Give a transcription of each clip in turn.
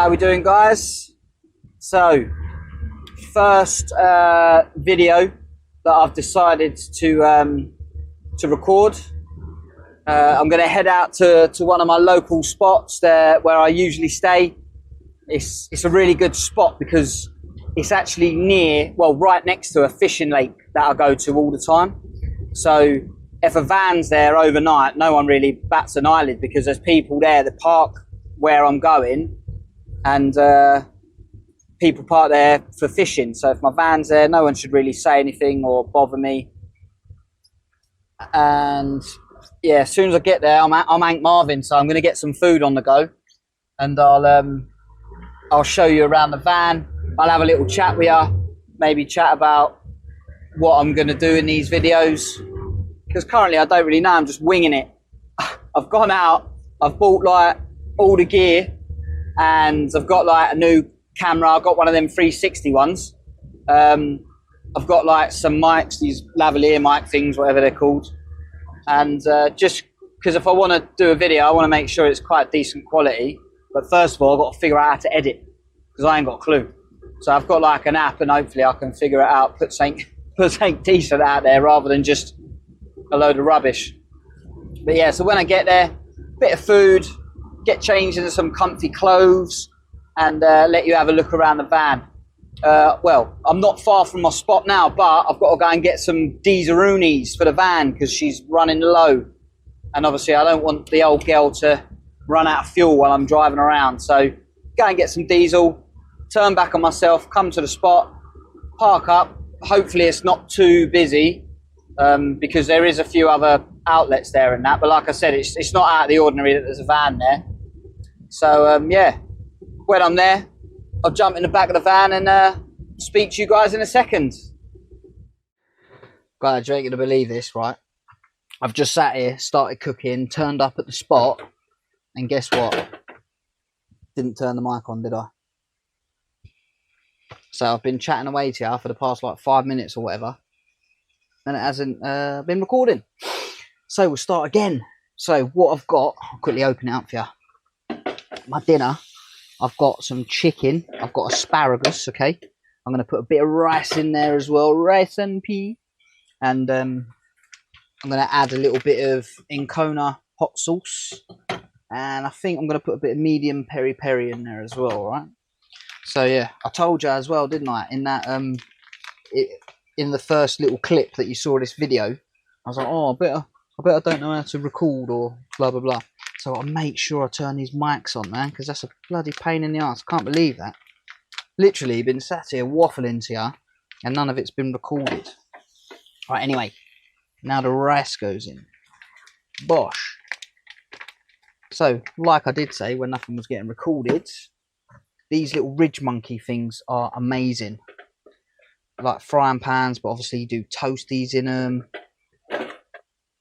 How we doing, guys? So, first video that I've decided to record. I'm going to head out to one of my local spots there where I usually stay. It's a really good spot because it's actually near, well, right next to a fishing lake that I go to all the time. So if a van's there overnight, no one really bats an eyelid because there's people there that park where I'm going, and people park there for fishing. So if my van's there, no one should really say anything or bother me. And yeah, as soon as I get there, I'm Hank Marvin, so I'm going to get some food on the go, and I'll show you around the van. I'll have a little chat with you, maybe chat about what I'm going to do in these videos, because currently I don't really know. I'm just winging it. I've gone out, I've bought like all the gear, and I've got like a new camera. I've got one of them 360 ones. I've got like some mics, these lavalier mic things, whatever they're called. And just because if I want to do a video, I want to make sure it's quite decent quality. But first of all, I've got to figure out how to edit, because I ain't got a clue. So I've got like an app, and hopefully I can figure it out, put something decent out there rather than just a load of rubbish. But yeah, so when I get there, bit of food, get changed into some comfy clothes, and let you have a look around the van. Well, I'm not far from my spot now, but I've got to go and get some dieseroonies for the van because she's running low. And obviously I don't want the old girl to run out of fuel while I'm driving around. So go and get some diesel, turn back on myself, come to the spot, park up. Hopefully it's not too busy, because there is a few other outlets there and that. But like I said, it's not out of the ordinary that there's a van there. So yeah, when I'm there, I'll jump in the back of the van and speak to you guys in a second. Guys, you ain't gonna believe this, right? I've just sat here, started cooking, turned up at the spot, and guess what? Didn't turn the mic on, did I? So I've been chatting away to you for the past like 5 minutes or whatever, and it hasn't been recording. So we'll start again. So what I've got, I'll quickly open it up for you. My dinner, I've got some chicken, I've got asparagus, okay? I'm going to put a bit of rice in there as well, rice and pea. And I'm going to add a little bit of Incona hot sauce. And I think I'm going to put a bit of medium peri-peri in there as well, right? So yeah, I told you as well, didn't I? In that, in the first little clip that you saw of this video, I was like, oh, I bet I don't know how to record or blah, blah, blah. So I'll make sure I turn these mics on, man, because that's a bloody pain in the arse. Can't believe that. Literally been sat here waffling to you, and none of it's been recorded. Right, anyway, now the rice goes in. Bosh. So, like I did say, when nothing was getting recorded, these little ridge monkey things are amazing. Like frying pans, but obviously you do toasties in them.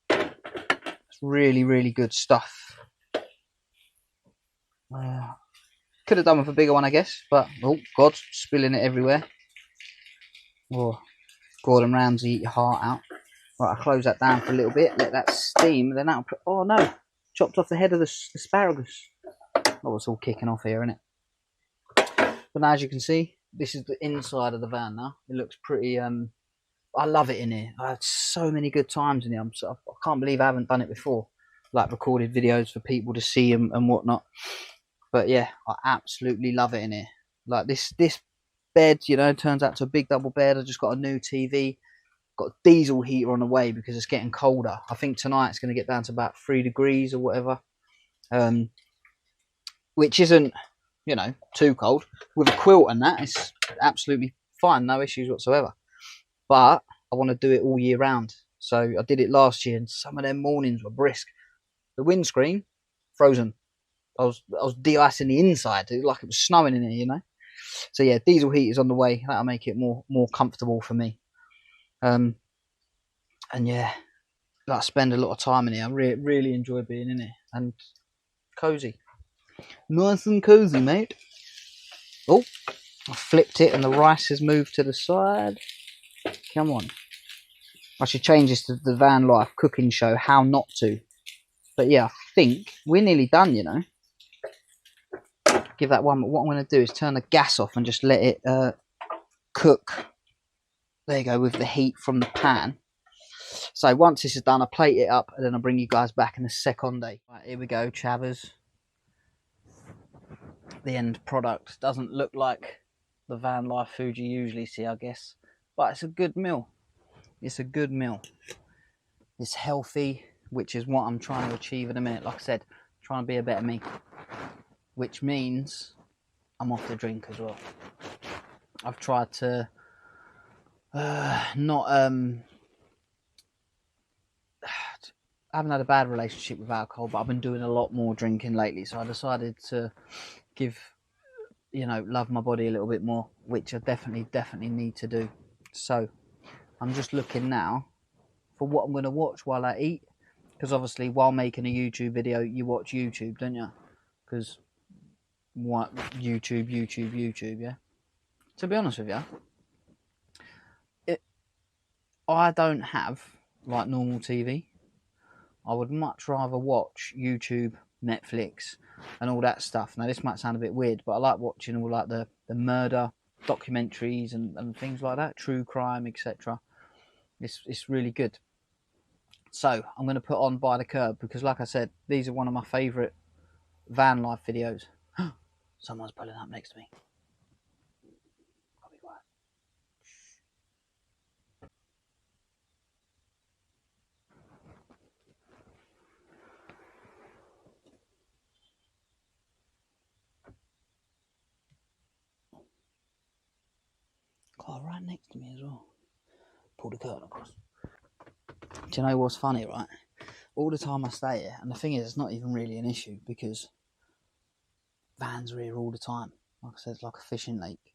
It's really, really good stuff. Could have done with a bigger one, I guess, but oh god, spilling it everywhere. Oh, Gordon Ramsay, eat your heart out. Right, I'll close that down for a little bit, let that steam, then that'll put, oh no, chopped off the head of the asparagus. Oh, it's all kicking off here, isn't it? But now, as you can see, this is the inside of the van now. It looks pretty, I love it in here. I had so many good times in here. I can't believe I haven't done it before, like recorded videos for people to see and whatnot. But yeah, I absolutely love it in here. Like this bed, you know, turns out to a big double bed. I just got a new TV, got a diesel heater on the way because it's getting colder. I think tonight it's going to get down to about 3 degrees or whatever, which isn't, you know, too cold. With a quilt and that, it's absolutely fine, no issues whatsoever. But I want to do it all year round. So I did it last year, and some of them mornings were brisk. The windscreen, frozen. I was de-icing the inside, like it was snowing in here, you know. So yeah, diesel heat is on the way. That'll make it more comfortable for me. And yeah, I spend a lot of time in here. I really enjoy being in here, and cozy, nice and cozy, mate. Oh, I flipped it, and the rice has moved to the side. Come on, I should change this to the van life cooking show, how not to. But yeah, I think we're nearly done, you know. give that one. But what I'm going to do is turn the gas off and just let it cook. There you go, with the heat from the pan. So once this is done, I plate it up and then I'll bring you guys back in a second. Right, here we go, chavvers. The end product doesn't look like the van life food you usually see, I guess, but it's a good meal. It's a good meal. It's healthy, which is what I'm trying to achieve in a minute. Like I said, trying to be a better me, which means I'm off the drink as well. I've tried to I haven't had a bad relationship with alcohol, but I've been doing a lot more drinking lately, so I decided to give, love my body a little bit more, which I definitely need to do. So I'm just looking now for what I'm going to watch while I eat, because obviously while making a YouTube video, you watch YouTube, don't you? Because what YouTube, yeah. To be honest with you, I don't have like normal TV. I would much rather watch YouTube, Netflix, and all that stuff. Now, this might sound a bit weird, but I like watching all like the murder documentaries and things like that, true crime, etc. It's really good. So I'm going to put on By the Curb because, like I said, these are one of my favourite van life videos. Someone's pulling up next to me. I'll be quiet. God, right next to me as well. Pull the curtain across. Do you know what's funny, right? All the time I stay here, and the thing is, it's not even really an issue because vans are here all the time. Like I said, it's like a fishing lake.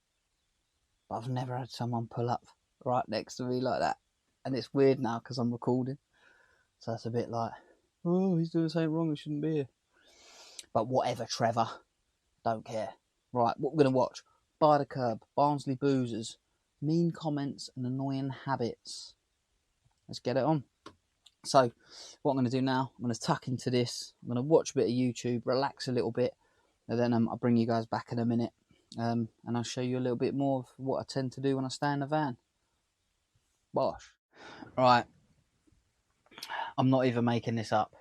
But I've never had someone pull up right next to me like that. And it's weird now because I'm recording. So it's a bit like, oh, he's doing something wrong, he shouldn't be here. But whatever, Trevor. Don't care. Right, what we're going to watch? By the Curb, Barnsley Boozers, Mean Comments and Annoying Habits. Let's get it on. So, what I'm going to do now, I'm going to tuck into this. I'm going to watch a bit of YouTube, relax a little bit, and then I'll bring you guys back in a minute. And I'll show you a little bit more of what I tend to do when I stay in the van. Bosh. Right. I'm not even making this up.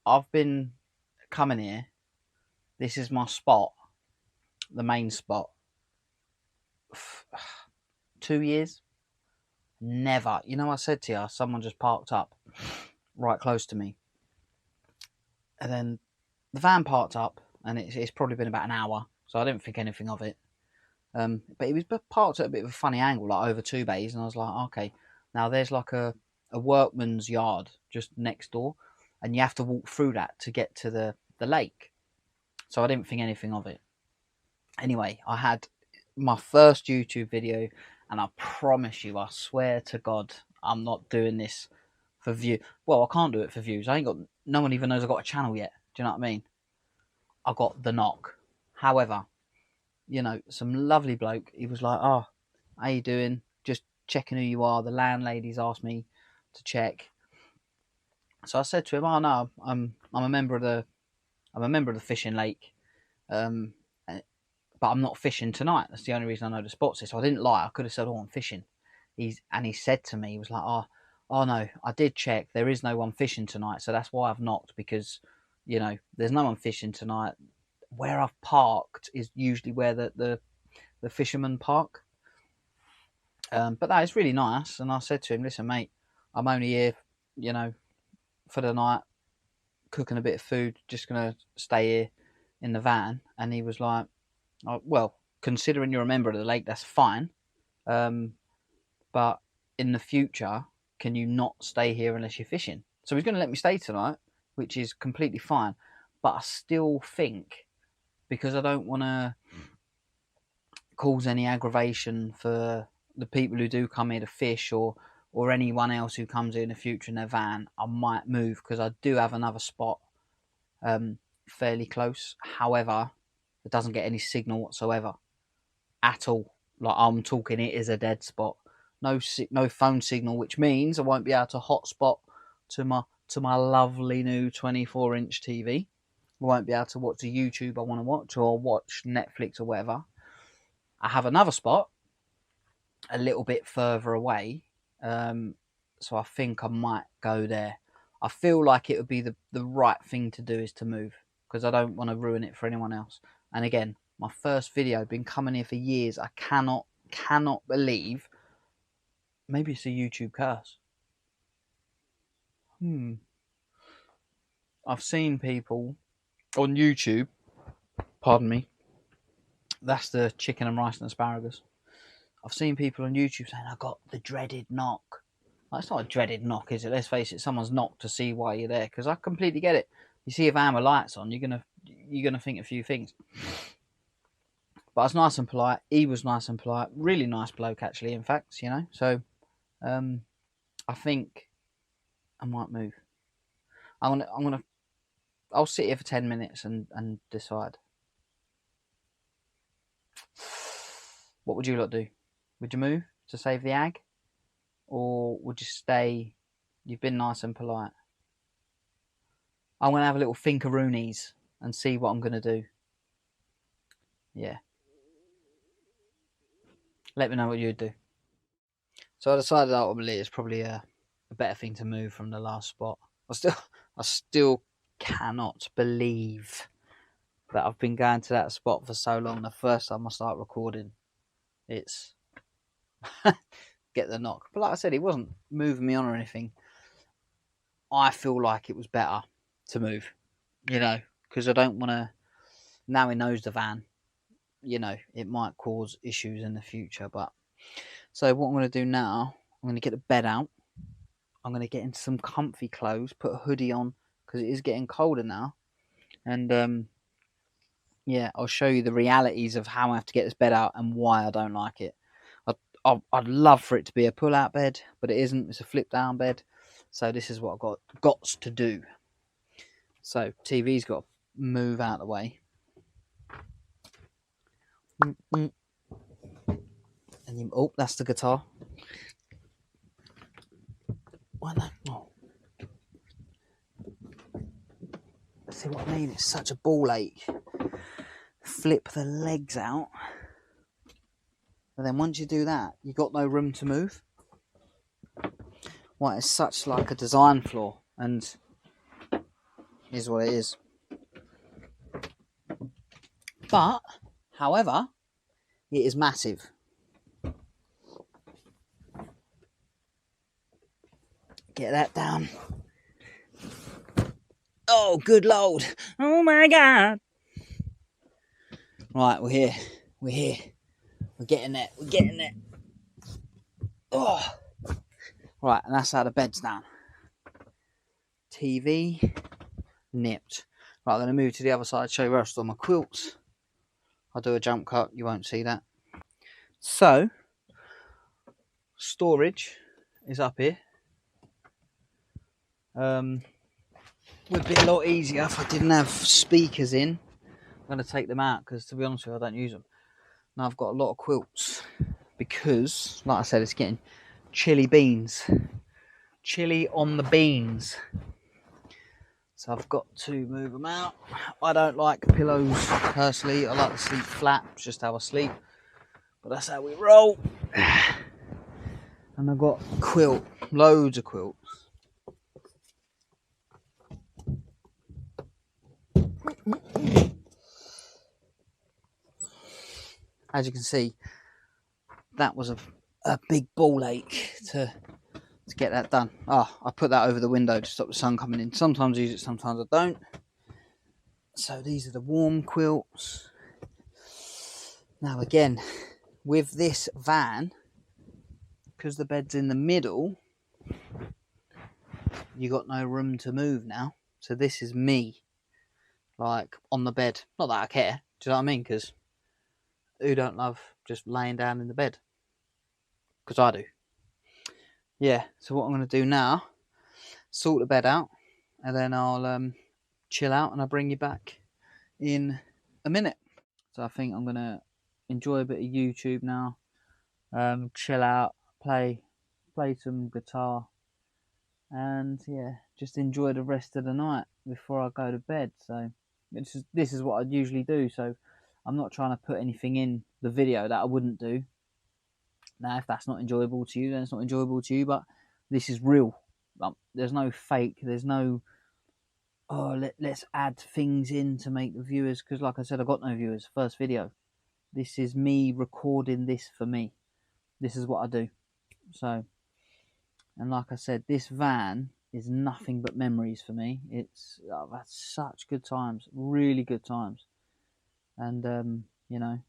I've been coming here. This is my spot. The main spot. 2 years. Never. You know, I said to you, someone just parked up right close to me. And then the van parked up, and it's probably been about an hour, so I didn't think anything of it. But it was parked at a bit of a funny angle, like over two bays, and I was like, okay, now there's like a workman's yard just next door, and you have to walk through that to get to the lake. So I didn't think anything of it. Anyway, I had my first YouTube video, and I promise you, I swear to God, I'm not doing this for view. Well, I can't do it for views. No one even knows I've got a channel yet. Do you know what I mean? I got the knock. However, some lovely bloke. He was like, "Oh, how you doing? Just checking who you are." The landlady's asked me to check. So I said to him, "Oh no, I'm a member of the fishing lake, but I'm not fishing tonight. That's the only reason I know the spots here." So I didn't lie. I could have said, "Oh, I'm fishing." He said to me, he was like, "Oh no, I did check. There is no one fishing tonight, so that's why I've knocked because, there's no one fishing tonight. Where I've parked is usually where the fishermen park. But that is really nice." And I said to him, "Listen, mate, I'm only here, for the night, cooking a bit of food, just going to stay here in the van." And he was like, "Oh, well, considering you're a member of the lake, that's fine. But in the future, can you not stay here unless you're fishing?" So he's going to let me stay tonight, which is completely fine. But I still think, because I don't want to cause any aggravation for the people who do come here to fish or anyone else who comes here in the future in their van, I might move because I do have another spot fairly close. However, it doesn't get any signal whatsoever at all. Like, I'm talking, it is a dead spot. No phone signal, which means I won't be able to hotspot to my lovely new 24-inch TV, won't be able to watch the YouTube I want to watch or watch Netflix or whatever. I have another spot a little bit further away, so I think I might go there. I feel like it would be the right thing to do is to move, because I don't want to ruin it for anyone else. And again, my first video, been coming here for years. I cannot believe, maybe it's a YouTube curse. I've seen people on YouTube, pardon me, that's the chicken and rice and asparagus. I've seen people on YouTube saying, I got the dreaded knock. Well, it's not a dreaded knock, is it? Let's face it, someone's knocked to see why you're there, because I completely get it. You see a van with lights on, you're gonna think a few things. But I was nice and polite. He was nice and polite. Really nice bloke, actually, in fact, you know. So I think I might move. I'll sit here for 10 minutes and decide. What would you lot do? Would you move to save the ag? Or would you stay? You've been nice and polite. I'm going to have a little thinkaroonies and see what I'm going to do. Yeah. Let me know what you'd do. So I decided ultimately it's probably a better thing to move from the last spot. I still cannot believe that I've been going to that spot for so long. The first time I start recording, it's get the knock. But like I said, it wasn't moving me on or anything. I feel like it was better to move, you know, because I don't want to. Now he knows the van, you know, it might cause issues in the future. But so what I'm going to do now, I'm going to get the bed out. I'm going to get into some comfy clothes, put a hoodie on because it is getting colder now. And yeah, I'll show you the realities of how I have to get this bed out and why I don't like it. I'd love for it to be a pull-out bed, but it isn't. It's a flip-down bed. So this is what I've got to do. So TV's got to move out of the way. And oh, that's the guitar. Why not? Oh. See what I mean? It's such a ball ache. Flip the legs out. And then once you do that, you've got no room to move. Well, it's such like a design flaw, and is what it is. But, however, it is massive. Get that down. Oh, good Lord. Oh my God. Right, we're here. We're here. We're getting there. We're getting there. Oh. Right, and that's how the bed's down. TV nipped. Right, I'm going to move to the other side, show you where I've stored my quilts. I'll do a jump cut. You won't see that. So, storage is up here. Would be a lot easier if I didn't have speakers in. I'm going to take them out because, to be honest with you, I don't use them. Now I've got a lot of quilts because, like I said, it's getting chilly beans. Chilly on the beans. So I've got to move them out. I don't like pillows personally. I like to sleep flat. It's just how I sleep. But that's how we roll. And I've got quilt. Loads of quilts. As you can see, that was a big ball ache to get that done. I put that over the window to stop the sun coming in. Sometimes I use it, sometimes I don't. So these are the warm quilts. Now again, with this van, because the bed's in the middle, you got no room to move now. So this is me, like on the bed. Not that I care, do you know what I mean? Because who don't love just laying down in the bed? Because I do. Yeah, so what I'm going to do now, sort the bed out, and then I'll chill out and I'll bring you back in a minute. So I think I'm going to enjoy a bit of YouTube now, chill out, play some guitar, and yeah, just enjoy the rest of the night before I go to bed. So This is what I'd usually do. So I'm not trying to put anything in the video that I wouldn't do. Now, if that's not enjoyable to you, then it's not enjoyable to you. But this is real. There's no fake. There's no, let's add things in to make the viewers. Because like I said, I got no viewers. First video. This is me recording this for me. This is what I do. So, and like I said, this van is nothing but memories for me. I've had such good times, really good times. And, you know,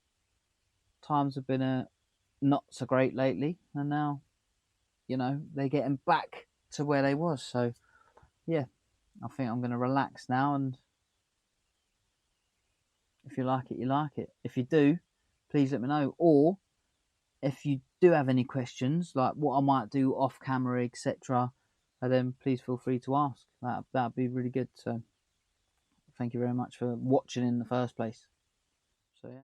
times have been not so great lately. And now, you know, they're getting back to where they was. So, yeah, I think I'm going to relax now. And if you like it, you like it. If you do, please let me know. Or if you do have any questions, like what I might do off camera, etc., then please feel free to ask. That'd be really good. So thank you very much for watching in the first place. So yeah.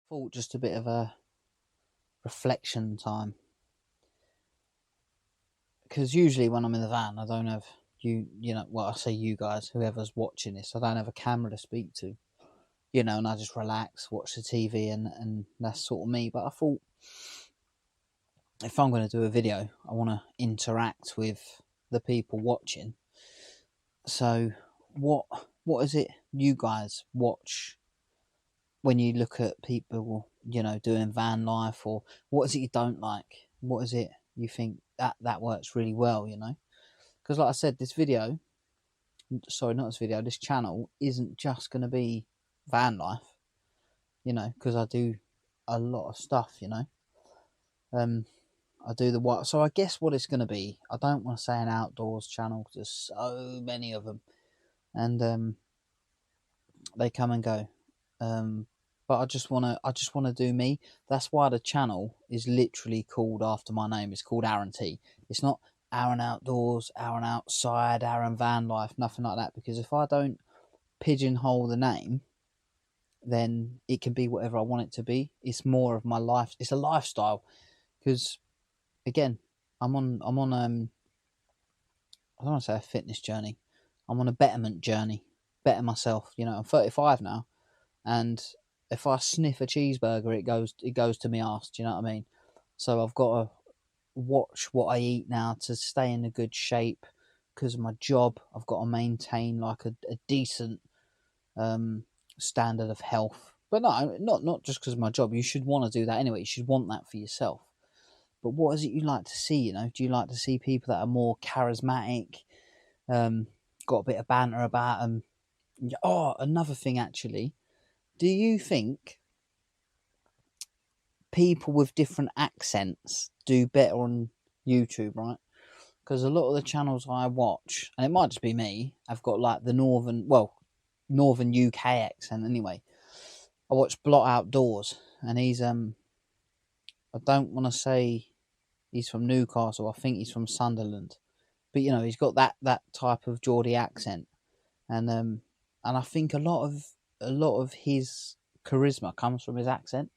Thought just a bit of a reflection time, because usually when I'm in the van, I don't have you know, well, I say you guys, whoever's watching this, I don't have a camera to speak to, you know, and I just relax, watch the TV, and that's sort of me. But I thought, if I'm going to do a video, I want to interact with the people watching. So what is it you guys watch when you look at people, you know, doing van life? Or what is it you don't like? What is it you think that works really well, you know? Because like I said, this channel isn't just going to be van life, you know, because I do a lot of stuff, you know. I do so I guess what it's going to be, I don't want to say an outdoors channel because there's so many of them, and they come and go. But I just want to do me. That's why the channel is literally called after my name. It's called Aaron T. It's not Aaron Outdoors, Aaron Outside, Aaron Van Life, nothing like that. Because if I don't pigeonhole the name, then it can be whatever I want it to be. It's more of my life. It's a lifestyle. Because again, I'm on I don't want to say a fitness journey. I'm on a betterment journey. Better myself. You know, I'm 35 now, and if I sniff a cheeseburger, it goes to me arse. Do you know what I mean? So I've got to watch what I eat now to stay in a good shape. Because of my job, I've got to maintain like a decent standard of health. But no, not just because of my job. You should want to do that anyway. You should want that for yourself. But what is it you like to see? You know, do you like to see people that are more charismatic, got a bit of banter about them? Oh, another thing actually. Do you think people with different accents do better on YouTube, right? Because a lot of the channels I watch, and it might just be me, I've got like the northern UK accent anyway. I watch Blot Outdoors, and he's I don't want to say he's from Newcastle. I think he's from Sunderland, but you know, he's got that type of Geordie accent, and I think a lot of a lot of his charisma comes from his accent,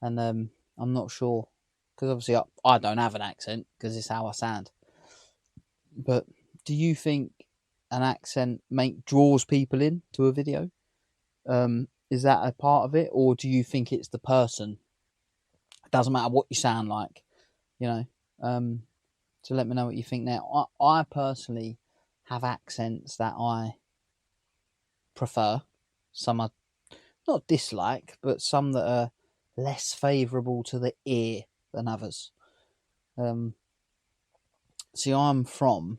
and I'm not sure, because obviously I don't have an accent because it's how I sound. But do you think an accent draws people in to a video? Is that a part of it, or do you think it's the person? It doesn't matter what you sound like, you know. So let me know what you think now. I personally have accents that I prefer. Some I not dislike, but some that are less favourable to the ear than others. See, I'm from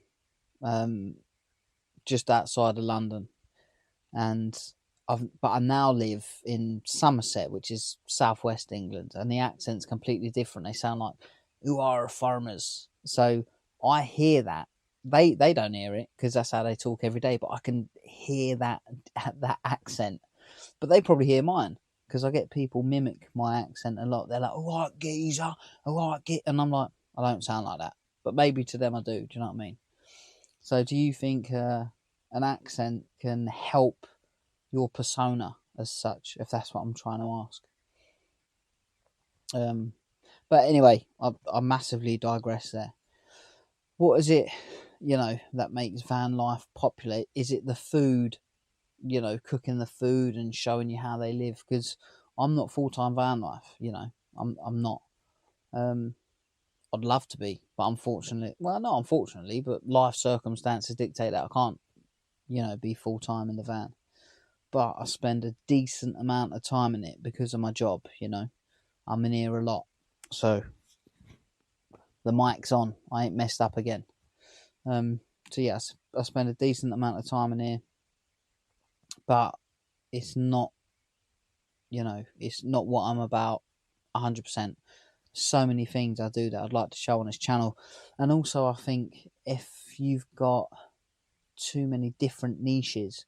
just outside of London, and but I now live in Somerset, which is southwest England, and the accent's completely different. They sound like "who are farmers," so I hear that. They don't hear it because that's how they talk every day, but I can hear that accent. But they probably hear mine because I get people mimic my accent a lot. They're like, "All right, geezer, all right, get," and I'm like, I don't sound like that, but maybe to them I do. Do you know what I mean? So, do you think an accent can help your persona as such, if that's what I'm trying to ask? But anyway, I massively digress there. What is it, that makes van life popular? Is it the food, cooking the food and showing you how they live? Because I'm not full-time van life, I'm not. I'd love to be, but unfortunately, but life circumstances dictate that I can't, be full-time in the van. But I spend a decent amount of time in it because of my job, I'm in here a lot. So the mic's on. I ain't messed up again. So yes, I spend a decent amount of time in here, but it's not, it's not what I'm about 100%. So many things I do that I'd like to show on this channel. And also I think if you've got too many different niches,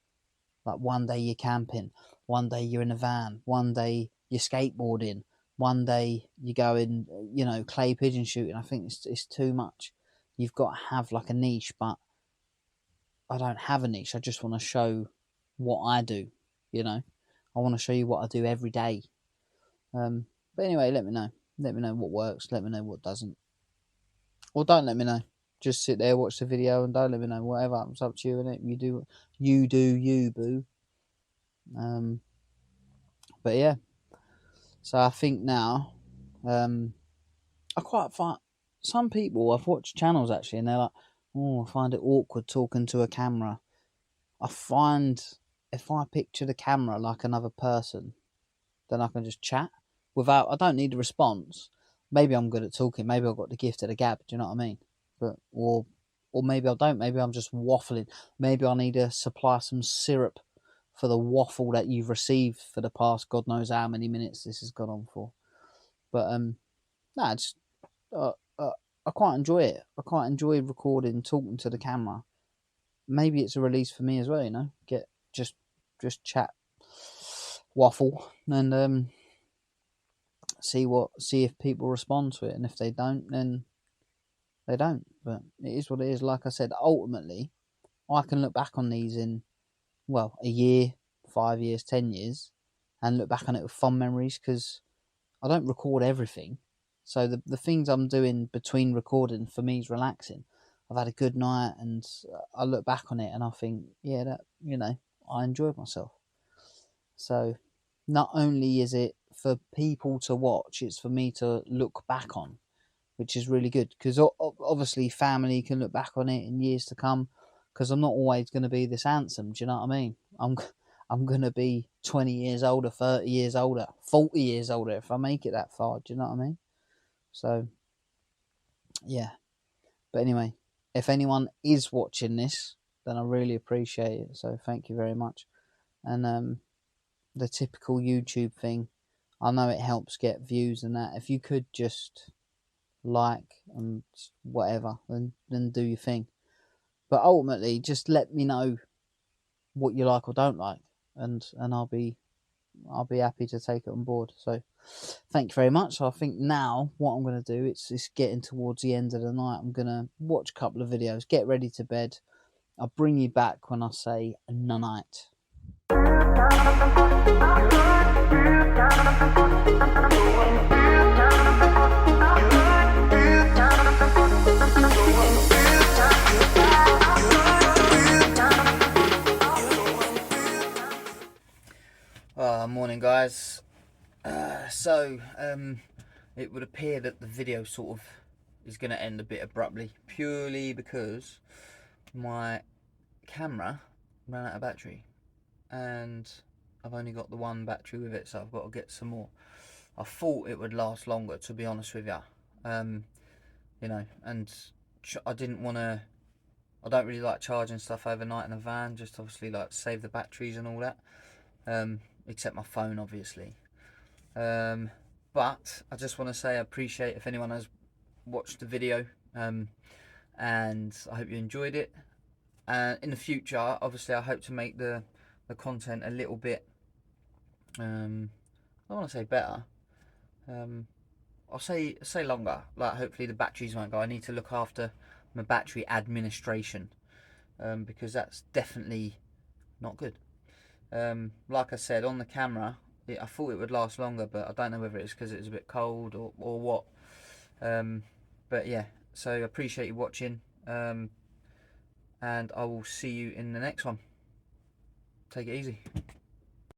like one day you're camping, one day you're in a van, one day you're skateboarding, one day you're going, clay pigeon shooting, I think it's too much. You've got to have like a niche, but I don't have a niche. I just want to show what I do, I want to show you what I do every day. But anyway, let me know. Let me know what works. Let me know what doesn't. Or don't let me know. Just sit there, watch the video, and don't let me know. Whatever, it's up to you, innit? You do you, boo. But yeah. So I think now, I quite find some people, I've watched channels actually, and they're like, "Oh, I find it awkward talking to a camera." I find if I picture the camera like another person, then I can just chat I don't need a response. Maybe I'm good at talking. Maybe I've got the gift of the gab. Do you know what I mean? But or maybe I don't. Maybe I'm just waffling. Maybe I need to supply some syrup for the waffle that you've received for the past God knows how many minutes this has gone on for. But just I quite enjoy it. I quite enjoy recording, talking to the camera. Maybe it's a release for me as well. Get just chat, waffle, and see if people respond to it, and if they don't, then they don't. But it is what it is. Like I said, ultimately, I can look back on these in a year, 5 years, 10 years, and look back on it with fond memories because I don't record everything. So the things I'm doing between recording for me is relaxing. I've had a good night, and I look back on it and I think, yeah, that I enjoyed myself. So not only is it for people to watch, it's for me to look back on, which is really good because obviously family can look back on it in years to come because I'm not always going to be this handsome. Do you know what I mean? I'm going to be 20 years older, 30 years older, 40 years older if I make it that far. Do you know what I mean? So, yeah. But anyway, if anyone is watching this, then I really appreciate it. So thank you very much. And the typical YouTube thing, I know it helps get views and that. If you could just like and whatever, then do your thing. But ultimately, just let me know what you like or don't like, and I'll be happy to take it on board. So thank you very much. I think now what I'm going to do, it's getting towards the end of the night. I'm going to watch a couple of videos, get ready to bed. I'll bring you back when I say night. Morning guys. So it would appear that the video sort of is going to end a bit abruptly, purely because my camera ran out of battery and I've only got the one battery with it, so I've got to get some more. I thought it would last longer, to be honest with you. You know, and I didn't want to, I don't really like charging stuff overnight in the van, just obviously like save the batteries and all that, except my phone obviously. But I just want to say I appreciate if anyone has watched the video, and I hope you enjoyed it. In the future, obviously I hope to make the content a little bit, I don't want to say better, I'll say longer. Like, hopefully the batteries won't go. I need to look after my battery administration, because that's definitely not good. Like I said, on the camera, I thought it would last longer, but I don't know whether it's because it was a bit cold or what. But yeah, so I appreciate you watching, and I will see you in the next one. Take it easy.